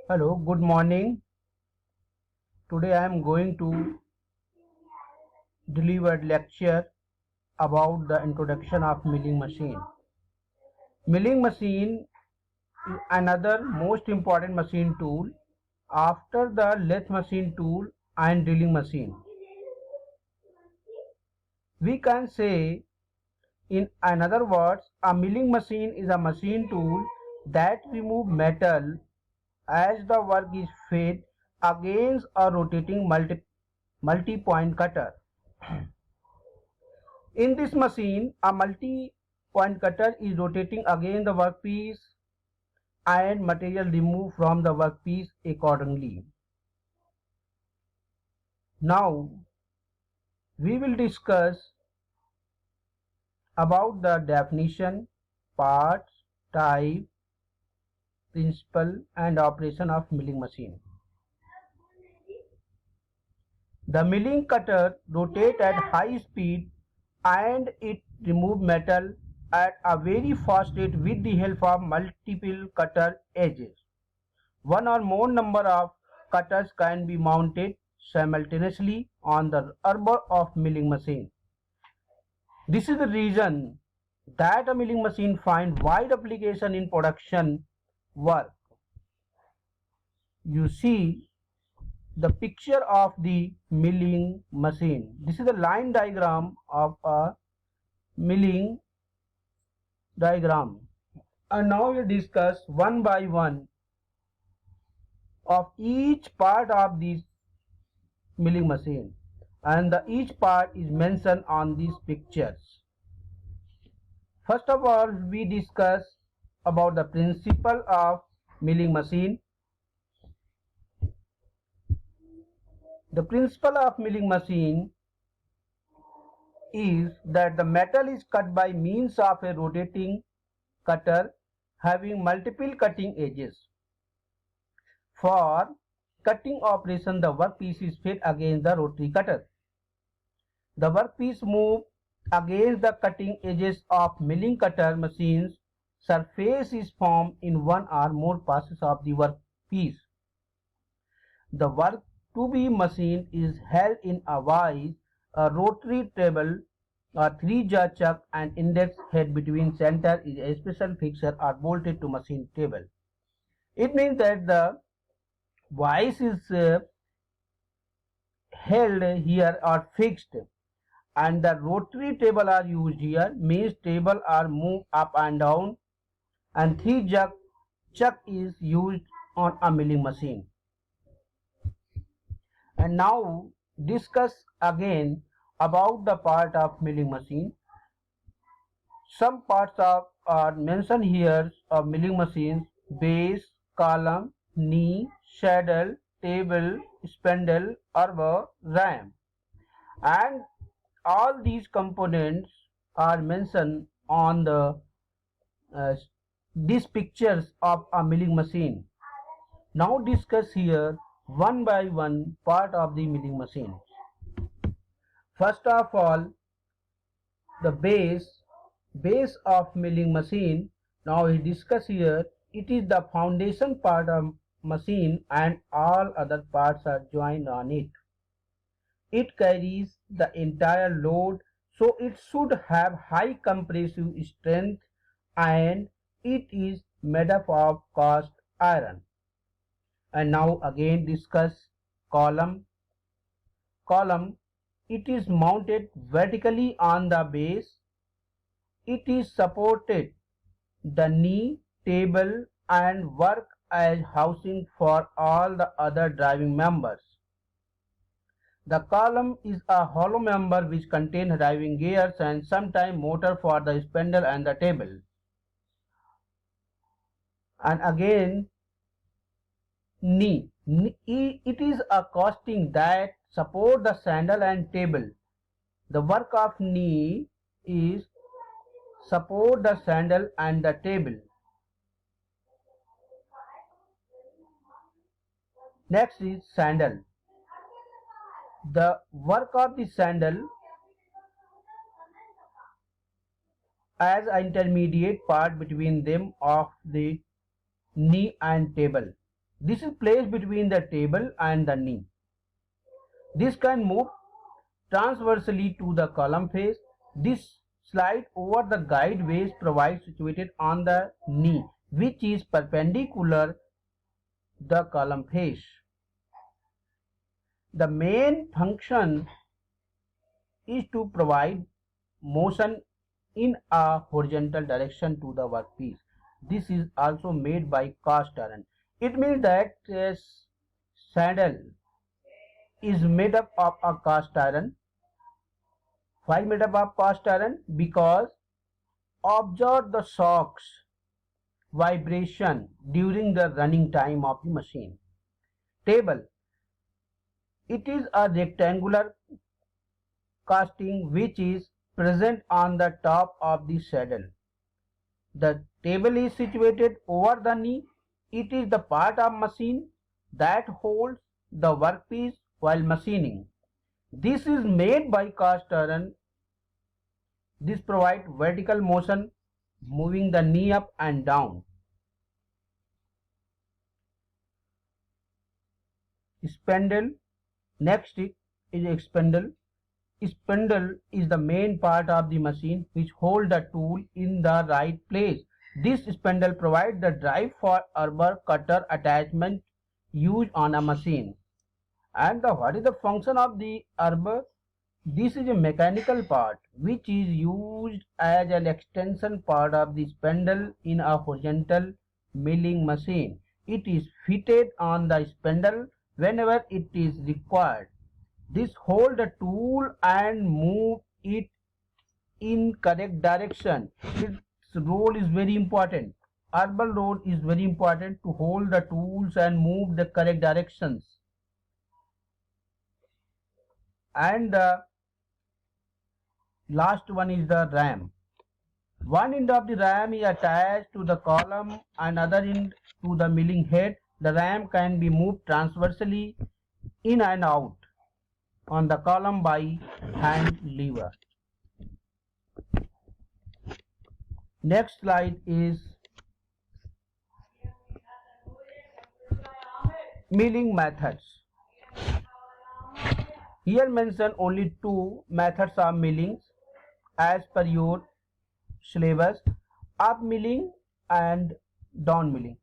Hello, good morning. Today I am going to deliver lecture about the introduction of milling machine. Milling machine is another most important machine tool after the lathe machine tool and drilling machine. We can say in another words, a milling machine is a machine tool that remove metal as the work is fed against a rotating multi-point cutter. In this machine, a multi-point cutter is rotating against the workpiece and material removed from the workpiece accordingly. Now, we will discuss about the definition, parts, type, principle and operation of milling machine. The milling cutter rotates at high speed and it removes metal at a very fast rate with the help of multiple cutter edges. One or more number of cutters can be mounted simultaneously on the arbor of milling machine. This is the reason that a milling machine finds wide application in production work. You see the picture of the milling machine. This is the line diagram of a milling diagram. And now we discuss one by one of each part of this milling machine, and each part is mentioned on these pictures. First of all, we discuss about the principle of milling machine. The principle of milling machine is that the metal is cut by means of a rotating cutter having multiple cutting edges. For cutting operation, the workpiece is fed against the rotary cutter. The workpiece moves against the cutting edges of milling cutter machine's surface is formed in one or more passes of the workpiece. The work to be machined is held in a vise, a rotary table, a three-jaw chuck and index head between center is a special fixture or bolted to machine table. It means that the vise is held here or fixed, and the rotary table are used here, means table are moved up and down, and three-jaw chuck is used on a milling machine. And now discuss again about the part of milling machine. Some parts are mentioned here of milling machines: base, column, knee, saddle, table, spindle, arbor, ram. And all these components are mentioned on these pictures of a milling machine. Now discuss here one by one part of the milling machine. First of all, the base of milling machine. Now we discuss here. It is the foundation part of machine and all other parts are joined on it. It carries the entire load, so it should have high compressive strength, and it is made up of cast iron. And now again discuss column. Column, it is mounted vertically on the base. It is supported the knee, table and work as housing for all the other driving members. The column is a hollow member which contains driving gears and sometimes motor for the spindle and the table. And again, knee. It is a casting that support the saddle and table. The work of knee is support the saddle and the table. Next is sandal. The work of the sandal as an intermediate part between them of the knee and table. This is placed between the table and the knee. This can move transversely to the column face. This slide over the guide ways provides situated on the knee, which is perpendicular the column face. The main function is to provide motion in a horizontal direction to the workpiece. This is also made by cast iron. It means that saddle is made up of a cast iron. Why made up of cast iron? Because observe the shocks vibration during the running time of the machine. Table. It is a rectangular casting which is present on the top of the saddle. The table is situated over the knee. It is the part of machine that holds the workpiece while machining. This is made by cast iron. This provides vertical motion, moving the knee up and down. Spindle. Next is a spindle. Spindle is the main part of the machine which holds the tool in the right place. This spindle provides the drive for arbor cutter attachment used on a machine. And what is the function of the arbor? This is a mechanical part which is used as an extension part of the spindle in a horizontal milling machine. It is fitted on the spindle whenever it is required. This hold the tool and move it in correct direction. Its role is very important. Arbor role is very important to hold the tools and move the correct directions. And the last one is the ram. One end of the ram is attached to the column and other end to the milling head. The ram can be moved transversely in and out on the column by hand lever. Next slide is milling methods. Here mention only two methods of milling as per your syllabus: up milling and down milling.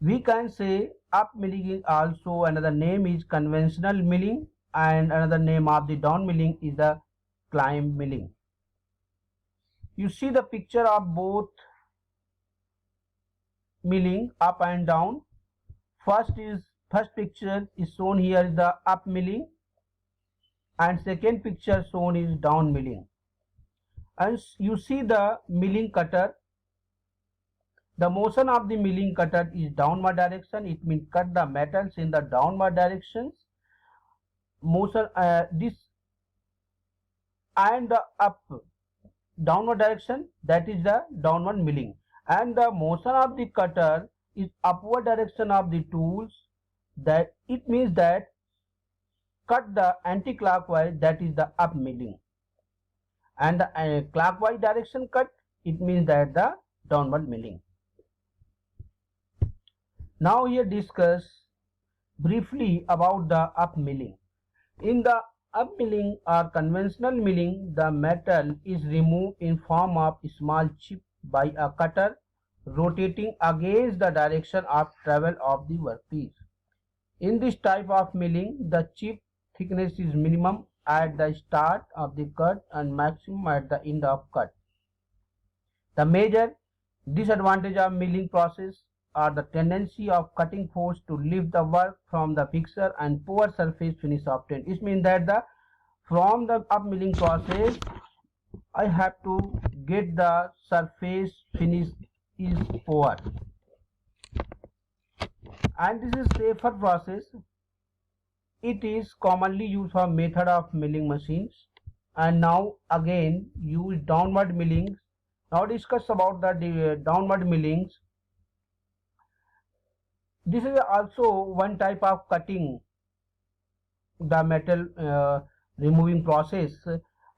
We can say up milling is also another name is conventional milling, and another name of the down milling is the climb milling. You see the picture of both milling up and down. First picture is shown here is the up milling, and second picture shown is down milling. And you see the milling cutter. The motion of the milling cutter is downward direction. It means cut the metals in the downward directions. Motion this and the up downward direction, that is the downward milling, and the motion of the cutter is upward direction of the tools, that it means that cut the anti-clockwise, that is the up milling, and the clockwise direction cut, it means that the downward milling. Now here discuss briefly about the up milling. In the up milling or conventional milling, the metal is removed in form of small chip by a cutter rotating against the direction of travel of the workpiece. In this type of milling, the chip thickness is minimum at the start of the cut and maximum at the end of cut. The major disadvantage of milling process are the tendency of cutting force to lift the work from the fixture and poor surface finish obtained. It means that from the up milling process, I have to get the surface finish is poor, and this is safer process. It is commonly used for method of milling machines. And now again use downward millings. Now discuss about the downward millings. This is also one type of cutting the metal removing process,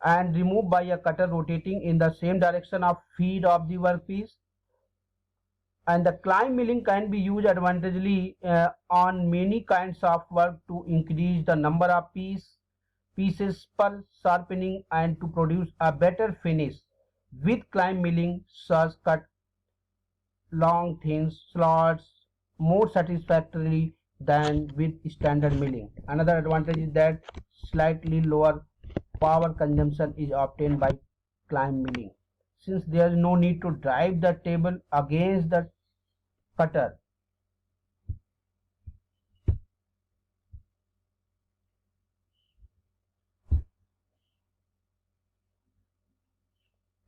and removed by a cutter rotating in the same direction of feed of the workpiece. And the climb milling can be used advantageously on many kinds of work to increase the number of pieces per sharpening and to produce a better finish. With climb milling, saws cut long thin slots more satisfactorily than with standard milling. Another advantage is that slightly lower power consumption is obtained by climb milling, since there is no need to drive the table against the cutter.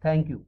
Thank you.